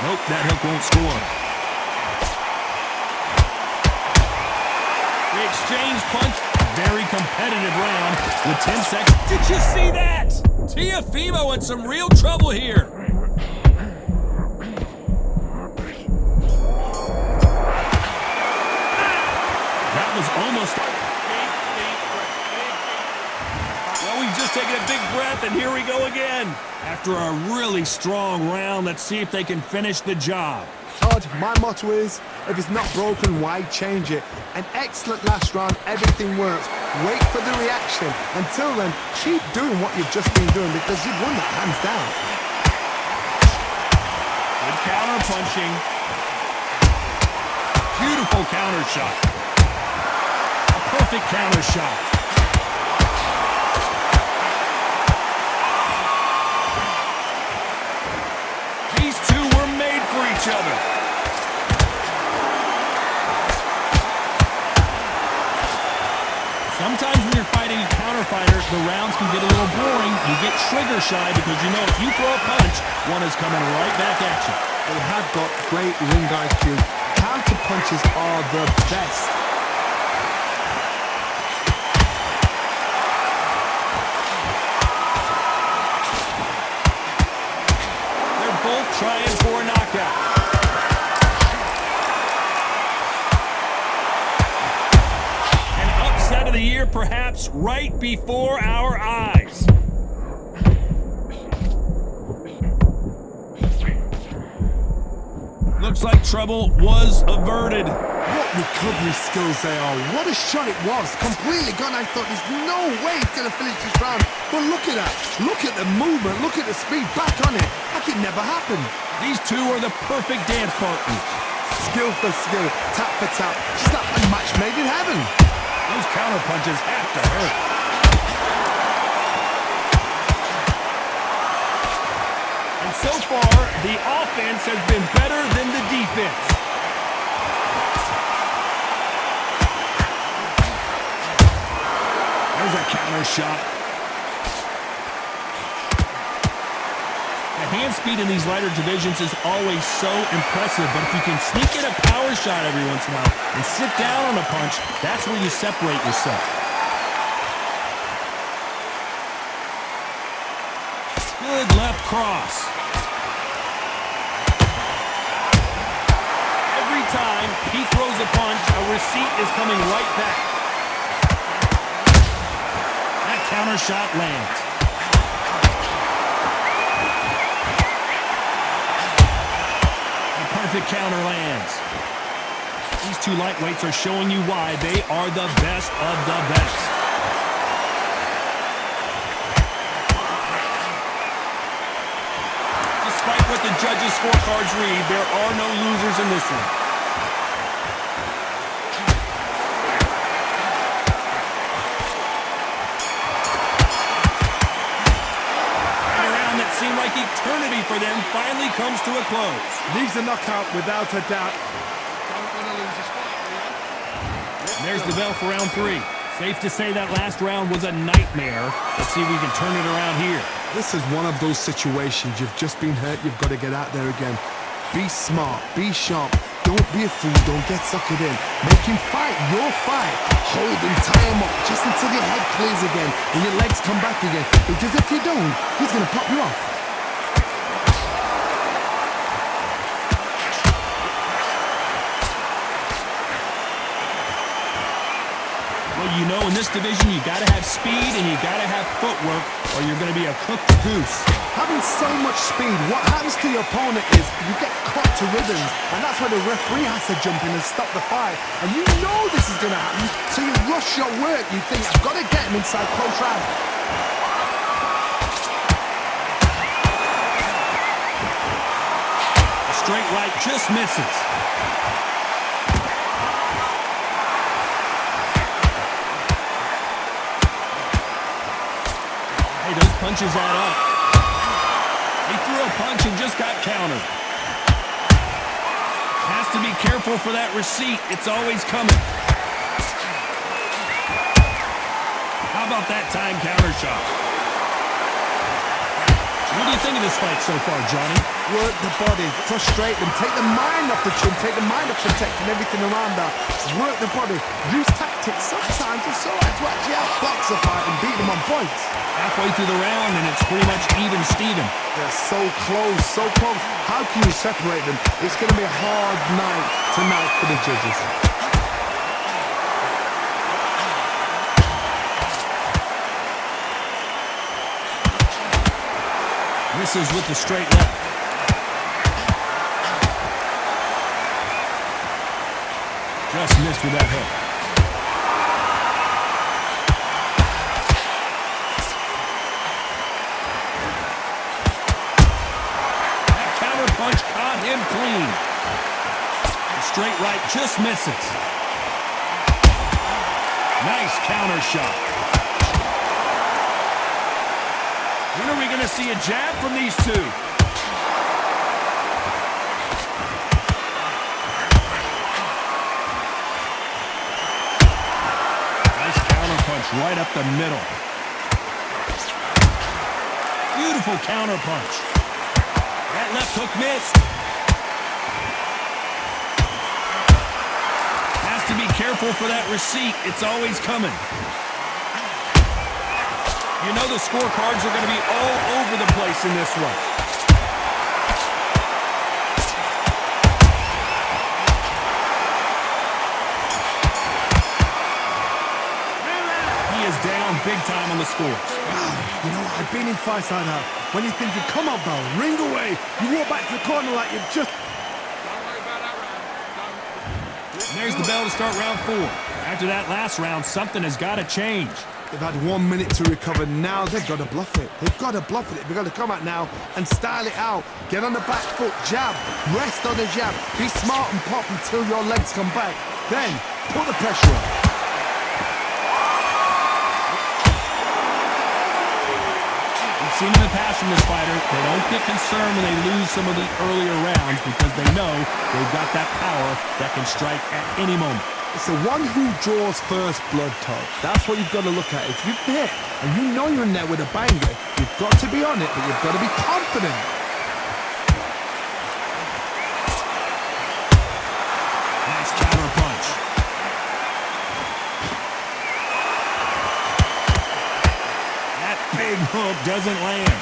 Nope, that hook won't score. The exchange punch. Very competitive round with 10 seconds. Did you see that? Teofimo in some real trouble here. That was almost... Well, we've just taken a big breath, and here we go again. After a really strong round, let's see if they can finish the job. Todd, my motto is, if it's not broken, why change it? An excellent last round, everything works. Wait for the reaction. Until then, keep doing what you've just been doing because you've won that hands down. Good counter punching. Beautiful counter shot. A perfect counter shot. These two were made for each other. Sometimes when you're fighting a counter fighter, the rounds can get a little boring. You get trigger shy because you know if you throw a punch, one is coming right back at you. They have got great ring IQ. Counter punches are the best. They're both trying for a knockout. Of the year, perhaps right before our eyes. Looks like trouble was averted. What recovery skills they are. What a shot it was. Completely gone. I thought there's no way he's going to finish this round. But look at that. Look at the movement. Look at the speed. Back on it. Like it never happened. These two are the perfect dance partners. Skill for skill. Tap for tap. Just like a match made in heaven. Those counter punches have to hurt. And so far, the offense has been better than the defense. There's a counter shot. The hand speed in these lighter divisions is always so impressive, but if you can sneak in a power shot every once in a while and sit down on a punch, that's where you separate yourself. Good left cross. Every time he throws a punch, a receipt is coming right back. That counter shot lands. Perfect counter lands. These two lightweights are showing you why they are the best of the best. Despite what the judges' scorecards read, there are no losers in this one. Seemed like eternity for them finally comes to a close. Leaves a knockout without a doubt. There's the bell for round 3. Safe to say that last round was a nightmare. Let's see if we can turn it around here. This is one of those situations. You've just been hurt. You've got to get out there again. Be smart. Be sharp. Don't be a fool. Don't get suckered in. Make him fight your fight. Hold him, tie him up just until your head clears again and your legs come back again. Because if you don't, he's going to pop you off. Well, you know, in this division, you got to have speed and you got to have footwork or you're going to be a cooked goose. Having so much speed, what happens to your opponent is you get caught to rhythms, and that's where the referee has to jump in and stop the fight. And you know this is going to happen, so you rush your work. You think, I've got to get him inside close round. A straight right just misses. Hey, those punches add up. He threw a punch and just got countered. Has to be careful for that receipt. It's always coming. How about that time counter shot? What do you think? think of this fight so far, Johnny? Work the body, frustrate them, take the mind off the chin, take the mind off protecting everything around that. Work the body, use tactics. Sometimes it's so hard to actually outbox a fight and beat them on points. Halfway through the round, and it's pretty much even Steven. They're so close, so close. How can you separate them? It's going to be a hard night tonight for the judges. Misses with the straight left. Just missed with that hook. That counter punch caught him clean. The straight right just misses. Nice counter shot. When are we going to see a jab from these two? Nice counter punch right up the middle. Beautiful counter punch. That left hook missed. Has to be careful for that receipt. It's always coming. You know the scorecards are going to be all over the place in this one. He is down big time on the scores. Wow, you know, I've been in fights like that. When you think you come on, bro, ring away. You walk back to the corner like you've just... And there's the bell to start round 4. After that last round, something has got to change. They've had 1 minute to recover. Now they've got to bluff it. They've got to bluff it. They've got to come out now and style it out. Get on the back foot, jab, rest on the jab. Be smart and pop until your legs come back. Then put the pressure on. We've seen in the past from this fighter, they don't get concerned when they lose some of the earlier rounds because they know they've got that power that can strike at any moment. It's the one who draws first blood, Todd. That's what you've got to look at. If you've hit and you know you're in there with a banger, you've got to be on it, but you've got to be confident. Nice counter punch. That big hook doesn't land.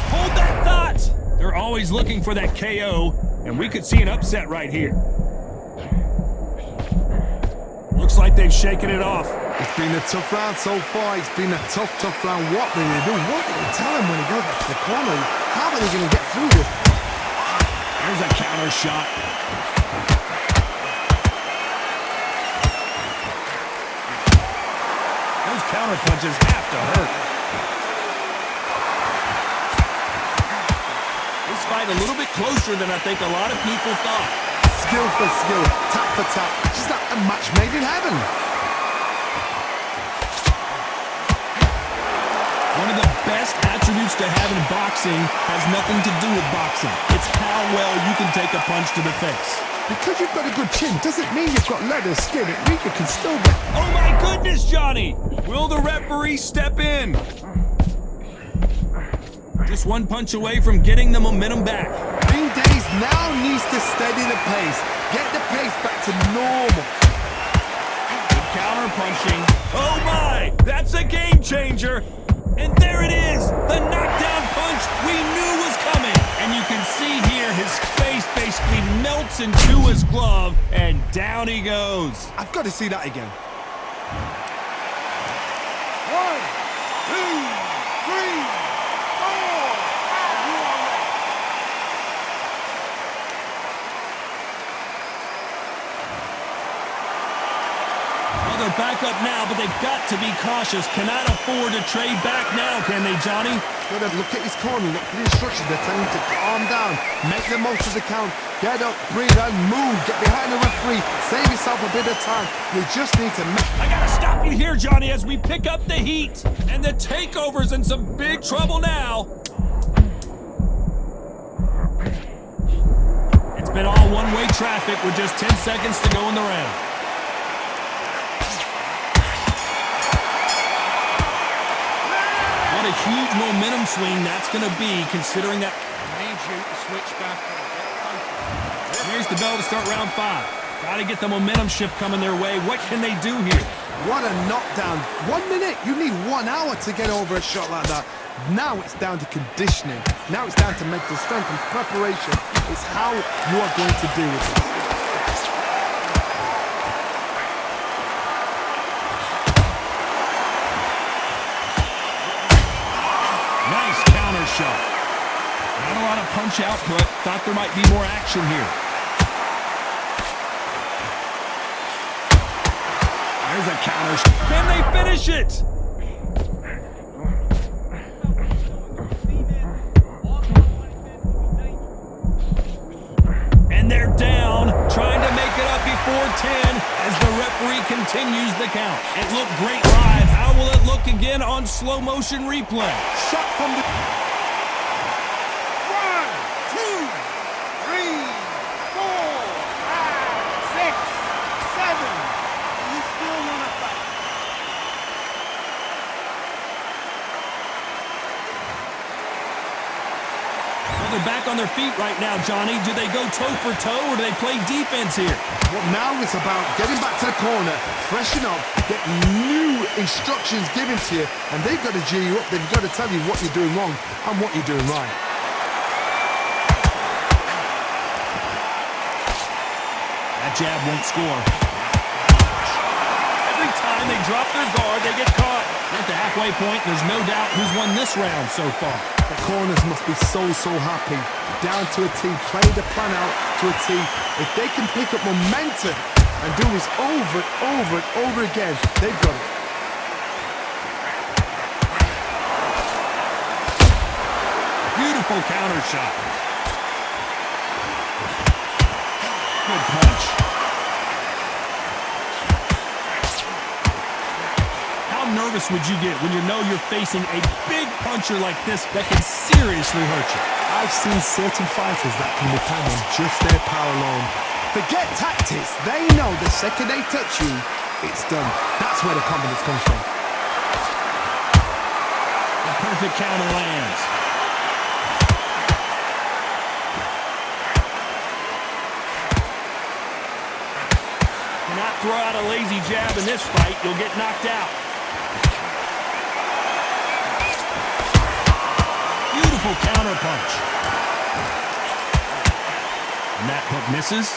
Hold that thought! They're always looking for that KO, and we could see an upset right here. Looks like they've shaken it off. It's been a tough round so far. It's been a tough round. What do they do? What do they tell him when he goes back to the corner? How are they going to get through this? There's a counter shot. Those counter punches have to hurt. Fight a little bit closer than I think a lot of people thought. Skill for skill, tap for tap. Just like a match made in heaven. One of the best attributes to have in boxing has nothing to do with boxing. It's how well you can take a punch to the face. Because you've got a good chin doesn't mean you've got leather skin. It means you can still get... Oh my goodness, Johnny! Will the referee step in? Just one punch away from getting the momentum back. Green Days now needs to steady the pace. Get the pace back to normal. Good counter punching. Oh my! That's a game changer! And there it is! The knockdown punch we knew was coming! And you can see here his face basically melts into his glove, and down he goes. I've got to see that again. 1, 2, 3. They're back up now, but they've got to be cautious. Cannot afford to trade back now, can they, Johnny? Gotta look at his corner, look at the instructions. They're telling him to calm down, make the most of the count, get up, breathe, and move. Get behind the referee, save yourself a bit of time. You just need to make... I gotta stop you here, Johnny, as we pick up the heat. And the takeover's in some big trouble now. It's been all one-way traffic with just 10 seconds to go in the round. a huge momentum swing that's going to be, considering that. Need you to switch back and Here's the bell to start round 5. Got to get the momentum shift coming their way. What can they do here? What a knockdown. 1 minute, you need 1 hour to get over a shot like that. Now it's down to conditioning. Now it's down to mental strength and preparation. It's how you are going to deal with it. Nice counter shot. Not a lot of punch output. Thought there might be more action here. There's a counter shot. Can they finish it? And they're down, trying to make it up before 10 as the referee continues the count. It looked great live. How will it look again on slow motion replay? Shot from the... 1, 2, 3, 4, 5, 6, 7. You still want to fight? Well, they're back on their feet right now, Johnny. Do they go toe for toe or do they play defense here? Well, now it's about getting back to the corner, freshen up, get new instructions given to you, and they've got to G you up. They've got to tell you what you're doing wrong and what you're doing right. That jab won't score. Every time they drop their guard, they get caught. At the halfway point, there's no doubt who's won this round so far. The corners must be so happy. Down to a T, play the plan out to a T. If they can pick up momentum and do this over and over and over again, they've got it. Beautiful counter shot. Good punch. How nervous would you get when you know you're facing a big puncher like this that can seriously hurt you? I've seen certain fighters that can depend on just their power alone. Forget tactics. They know the second they touch you, it's done. That's where the confidence comes from. The perfect counter lands. Cannot throw out a lazy jab in this fight. You'll get knocked out. Beautiful counter punch. And that hook misses.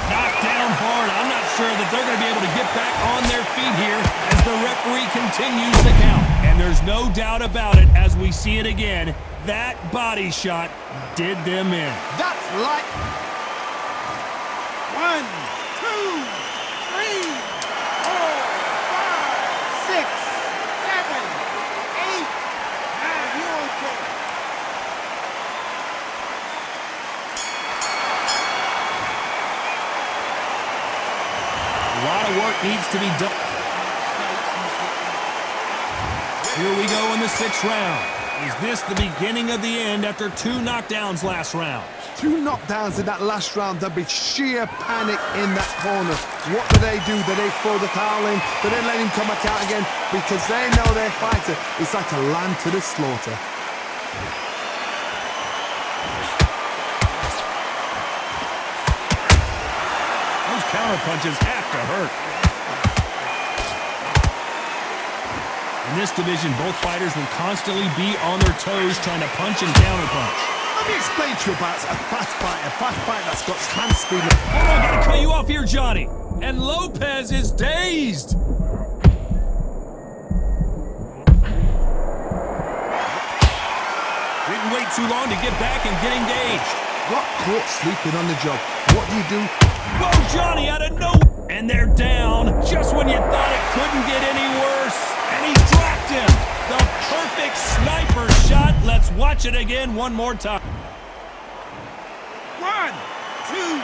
Knocked down hard. I'm not sure that they're going to be able to get back on their feet here as the referee continues the count. And there's no doubt about it, as we see it again, that body shot did them in. That's like... 1, 2, 3, 4, 5, 6, 7, 8. Now you okay? A lot of work needs to be done. Here we go in the 6th round. Is this the beginning of the end after 2 knockdowns last round? 2 knockdowns in that last round. There'll be sheer panic in that corner. What do? Do they throw the towel in? Do they let him come back out again? Because they know their fighter is like a lamb to the slaughter. Those counter punches have to hurt. In this division, both fighters will constantly be on their toes trying to punch and counter punch. Let me explain to you about a fast fight that's got hand speed. Hold on, I gotta cut you off here, Johnny. And Lopez is dazed. Didn't wait too long to get back and get engaged. Got caught sleeping on the job. What do? Whoa, Johnny, out of nowhere. And they're down just when you thought it couldn't get any worse. And he dropped him. The perfect sniper shot. Let's watch it again one more time. 1, 2,